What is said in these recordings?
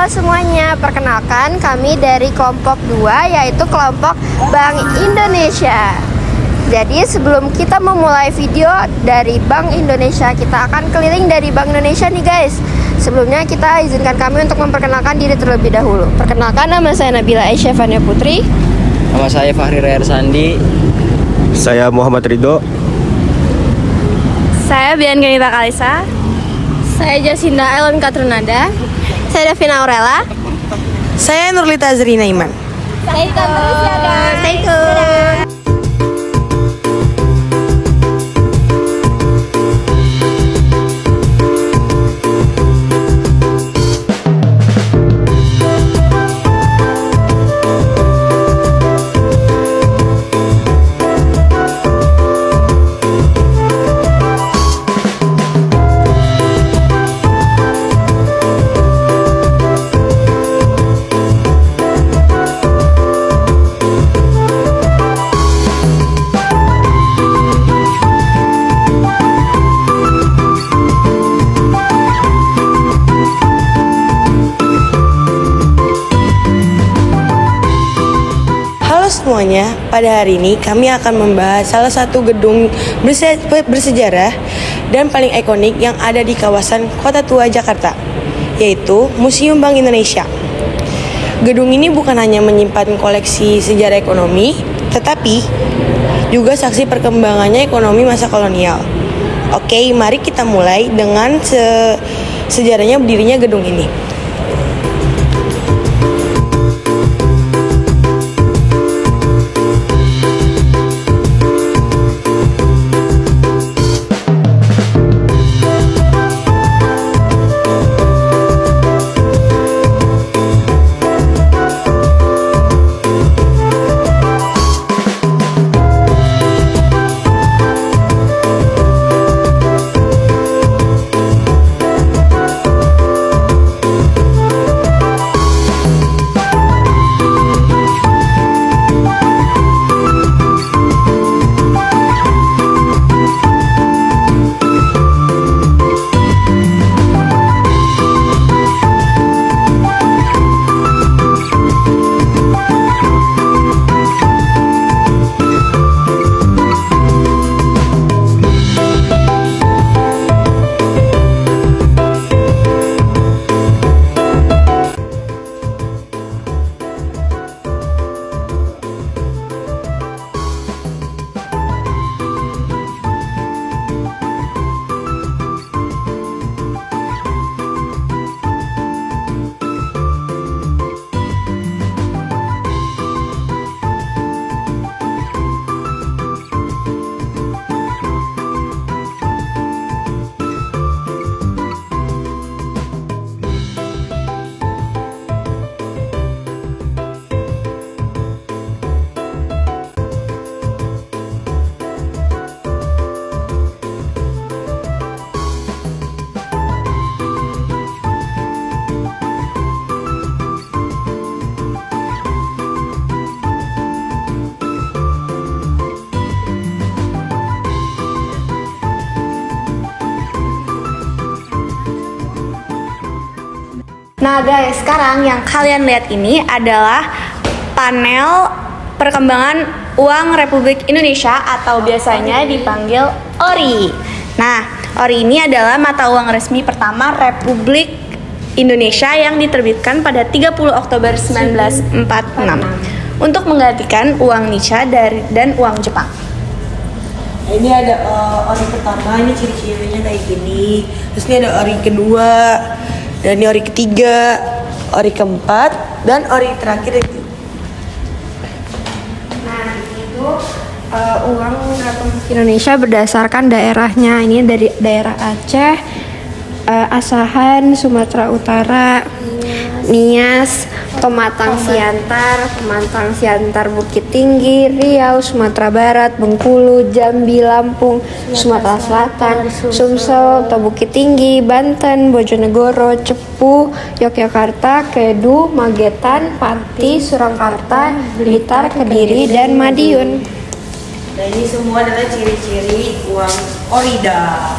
Halo semuanya, perkenalkan kami dari kelompok 2 yaitu kelompok Bank Indonesia. Jadi sebelum kita memulai video dari Bank Indonesia, kita akan keliling dari Bank Indonesia nih guys. Sebelumnya kita izinkan kami untuk memperkenalkan diri terlebih dahulu. Perkenalkan, nama saya Nabila Aisyah Fania Putri. Nama saya Fahri Rayar Sandi. Saya Muhammad Ridho. Saya Bian Ganita Kalisa. Saya Jasinda Elon Katrunada. Saya Davina Aurela. Saya Nurlita Azrina Iman. Stay tune terus ya guys. Stay tune. Semuanya, pada hari ini kami akan membahas salah satu gedung bersejarah dan paling ikonik yang ada di kawasan Kota Tua Jakarta, yaitu Museum Bank Indonesia. Gedung ini bukan hanya menyimpan koleksi sejarah ekonomi, tetapi juga saksi perkembangannya ekonomi masa kolonial. Oke, mari kita mulai dengan sejarahnya berdirinya gedung ini. Nah guys, sekarang yang kalian lihat ini adalah panel perkembangan uang Republik Indonesia atau biasanya dipanggil ORI. Nah, ORI ini adalah mata uang resmi pertama Republik Indonesia yang diterbitkan pada 30 Oktober 1946 untuk menggantikan uang Nicha dan uang Jepang. Ini ada ORI pertama, ini ciri-cirinya kayak gini. Terus ini ada ORI kedua, dan ini ORI ketiga, ORI keempat, dan ORI terakhir. Nah, itu uang Republik Indonesia berdasarkan daerahnya. Ini dari daerah Aceh, Asahan, Sumatera Utara, Nias, Pematang Siantar, Bukit Tinggi, Riau, Sumatera Barat, Bengkulu, Jambi, Lampung, Sumatera Selatan, Sumsel atau Bukit Tinggi, Banten, Bojonegoro, Cepu, Yogyakarta, Kedu, Magetan, Pati, Surakarta, Blitar, Kediri, dan Madiun. Dan ini semua adalah ciri-ciri uang Orida.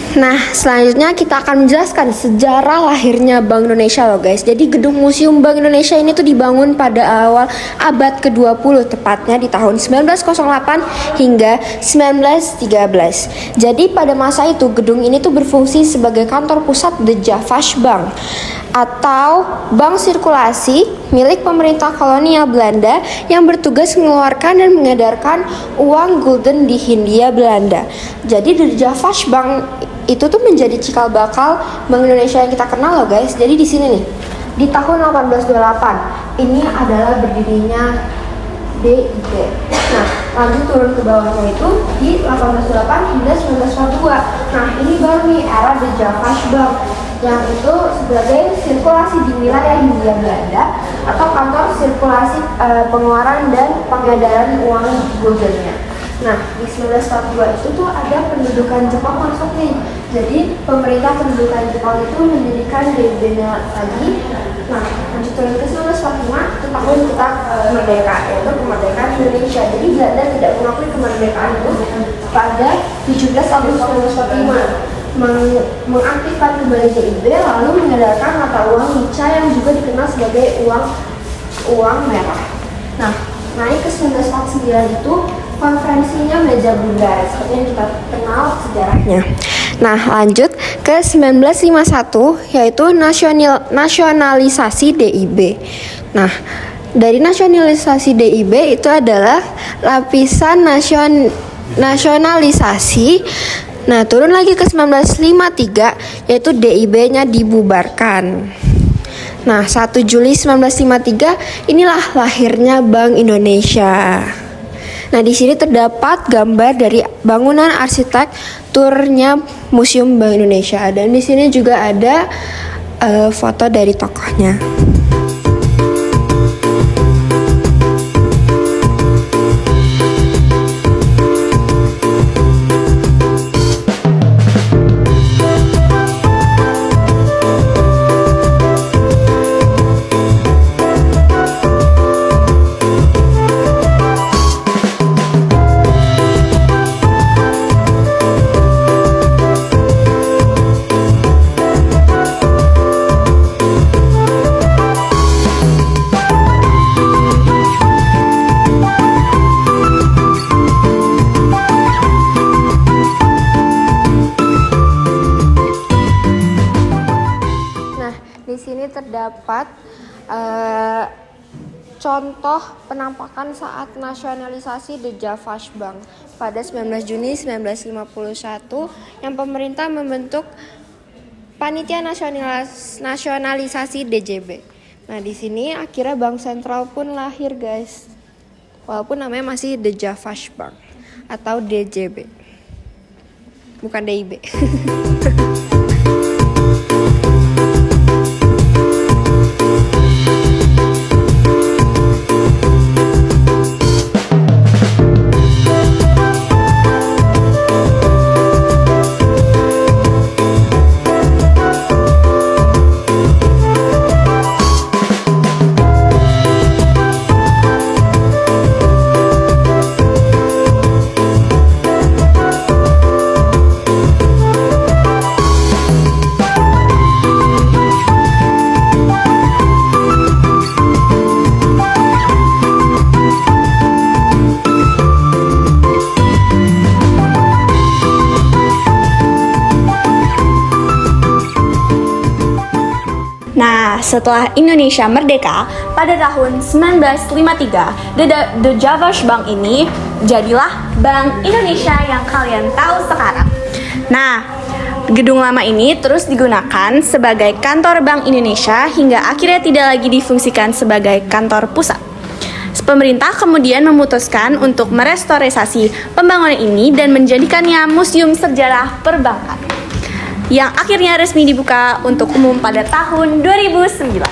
Nah, selanjutnya kita akan menjelaskan sejarah lahirnya Bank Indonesia loh guys. Jadi gedung Museum Bank Indonesia ini tuh dibangun pada awal abad ke-20, tepatnya di tahun 1908 hingga 1913. Jadi pada masa itu gedung ini tuh berfungsi sebagai kantor pusat The Javash Bank atau bank sirkulasi milik pemerintah kolonial Belanda yang bertugas mengeluarkan dan mengedarkan uang gulden di Hindia Belanda. Jadi The Javash Bank itu tuh menjadi cikal bakal Bank Indonesia yang kita kenal loh guys. Jadi di sini nih, di tahun 1828 ini adalah berdirinya DIB. Nah, lanjut turun ke bawahnya itu di 1828 hingga 1942. Nah, ini baru nih era The Javash Bank yang itu sebagai sirkulasi di wilayah Hindia Belanda atau kantor sirkulasi pengeluaran dan pengedaran uang guldennya. Nah, di 1942 itu tuh ada pendudukan Jepang masuk nih. Jadi pemerintah pendudukan Jepang itu mendirikan DIB-nya lagi. Nah, lanjut turun ke 1945 itu tahun kita merdeka, yaitu kemerdekaan Indonesia. Jadi Belanda tidak mengakui kemerdekaan itu pada 17 Agustus 1945. Mengaktifkan kembali DIB lalu mengedarkan mata uang Nica yang juga dikenal sebagai uang merah. Nah, naik ke 1949 itu konferensinya meja bundar seperti yang kita kenal sejarahnya. Nah, lanjut ke 1951 yaitu nasionalisasi DIB. Nah, dari nasionalisasi DIB itu adalah lapisan nasionalisasi. Nah, turun lagi ke 1953 yaitu DIB-nya dibubarkan. Nah, 1 Juli 1953 inilah lahirnya Bank Indonesia. Nah, di sini terdapat gambar dari bangunan arsitekturnya Museum Bank Indonesia dan di sini juga ada foto dari tokohnya. Di sini terdapat contoh penampakan saat nasionalisasi The Javash Bank pada 19 Juni 1951 yang pemerintah membentuk Panitia Nasionalisasi DJB. Nah, di sini akhirnya Bank Sentral pun lahir, guys. Walaupun namanya masih The Javash Bank atau DJB. Bukan DIB. Nah, setelah Indonesia merdeka pada tahun 1953, The Javash Bank ini jadilah Bank Indonesia yang kalian tahu sekarang. Nah, gedung lama ini terus digunakan sebagai kantor Bank Indonesia hingga akhirnya tidak lagi difungsikan sebagai kantor pusat. Pemerintah kemudian memutuskan untuk merestorisasi pembangunan ini dan menjadikannya Museum Sejarah Perbankan, yang akhirnya resmi dibuka untuk umum pada tahun 2009.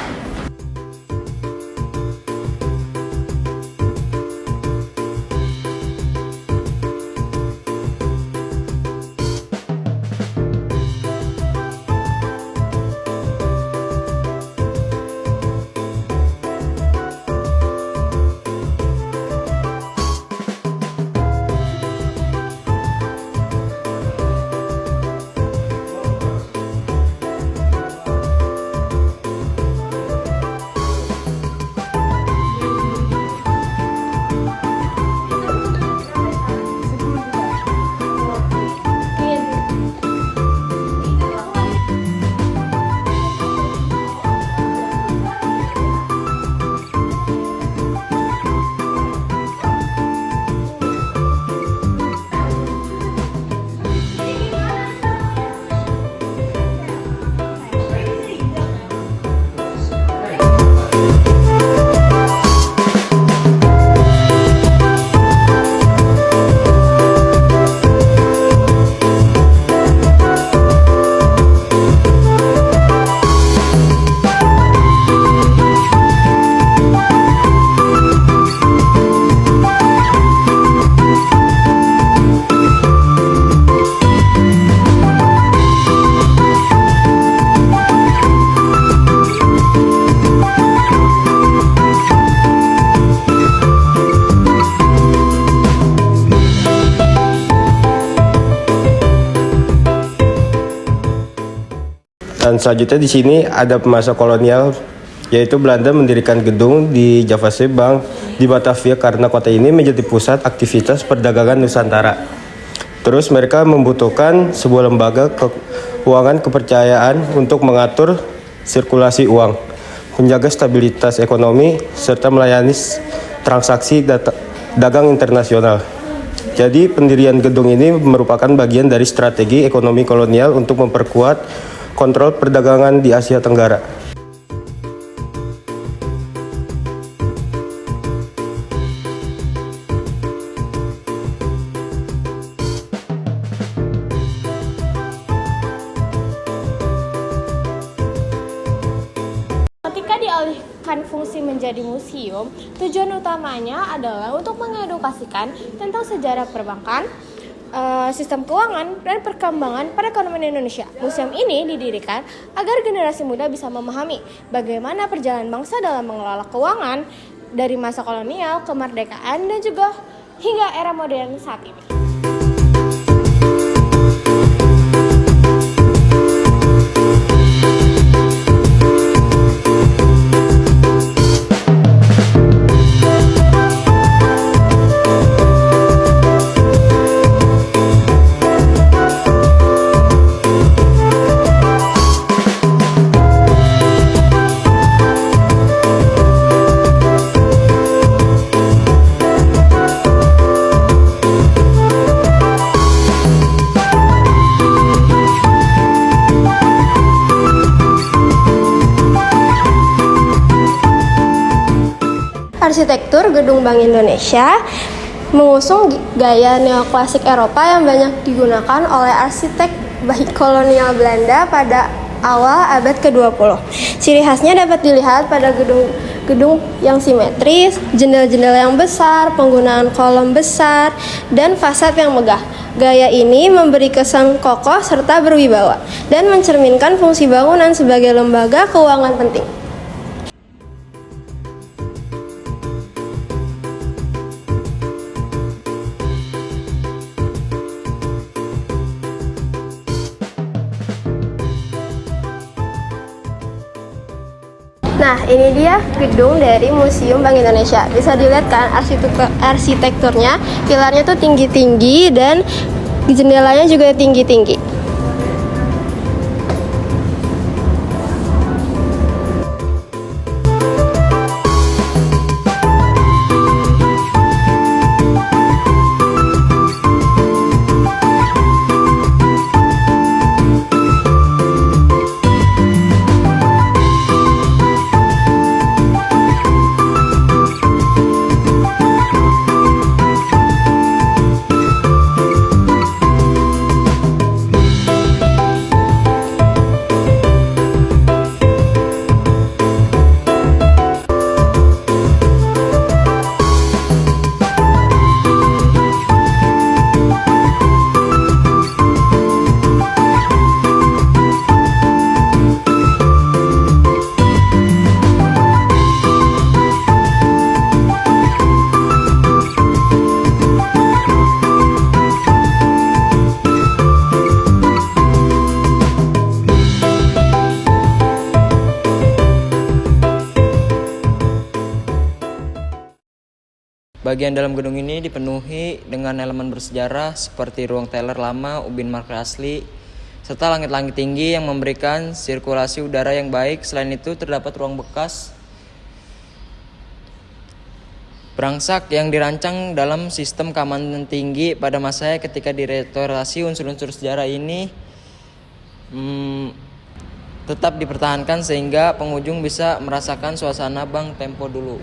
Dan selanjutnya di sini ada masa kolonial, yaitu Belanda mendirikan gedung di Javasebang di Batavia karena kota ini menjadi pusat aktivitas perdagangan Nusantara. Terus mereka membutuhkan sebuah lembaga keuangan kepercayaan untuk mengatur sirkulasi uang, menjaga stabilitas ekonomi, serta melayani transaksi dagang internasional. Jadi pendirian gedung ini merupakan bagian dari strategi ekonomi kolonial untuk memperkuat kontrol perdagangan di Asia Tenggara. Ketika dialihkan fungsi menjadi museum, tujuan utamanya adalah untuk mengedukasikan tentang sejarah perbankan, sistem keuangan, dan perkembangan perekonomian Indonesia. Museum ini didirikan agar generasi muda bisa memahami bagaimana perjalanan bangsa dalam mengelola keuangan dari masa kolonial, kemerdekaan, dan juga hingga era modern saat ini. Arsitektur Gedung Bank Indonesia mengusung gaya neoklasik Eropa yang banyak digunakan oleh arsitek baik kolonial Belanda pada awal abad ke-20. Ciri khasnya dapat dilihat pada gedung yang simetris, jendela-jendela yang besar, penggunaan kolom besar, dan fasad yang megah. Gaya ini memberi kesan kokoh serta berwibawa dan mencerminkan fungsi bangunan sebagai lembaga keuangan penting. Nah, ini dia gedung dari Museum Bank Indonesia. Bisa dilihat kan arsitekturnya, pilarnya tuh tinggi-tinggi dan jendelanya juga tinggi-tinggi. Bagian dalam gedung ini dipenuhi dengan elemen bersejarah seperti ruang teller lama, ubin marker asli, serta langit-langit tinggi yang memberikan sirkulasi udara yang baik. Selain itu terdapat ruang bekas Perangsak yang dirancang dalam sistem keamanan tinggi pada masanya. Ketika direstorasi, unsur-unsur sejarah ini tetap dipertahankan sehingga pengunjung bisa merasakan suasana bank tempo dulu.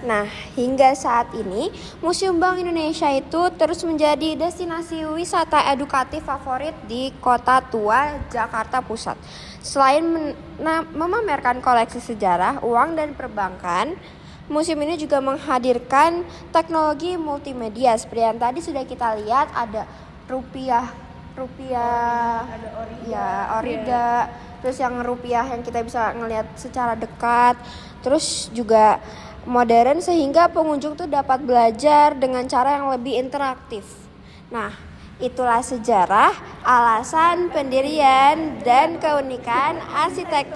Nah, hingga saat ini Museum Bank Indonesia itu terus menjadi destinasi wisata edukatif favorit di Kota Tua, Jakarta Pusat. Selain memamerkan koleksi sejarah, uang, dan perbankan, museum ini juga menghadirkan teknologi multimedia seperti yang tadi sudah kita lihat, ada rupiah, ada orida, terus yang rupiah yang kita bisa ngelihat secara dekat, terus juga modern sehingga pengunjung tuh dapat belajar dengan cara yang lebih interaktif. Nah, itulah sejarah, alasan pendirian dan keunikan arsitektur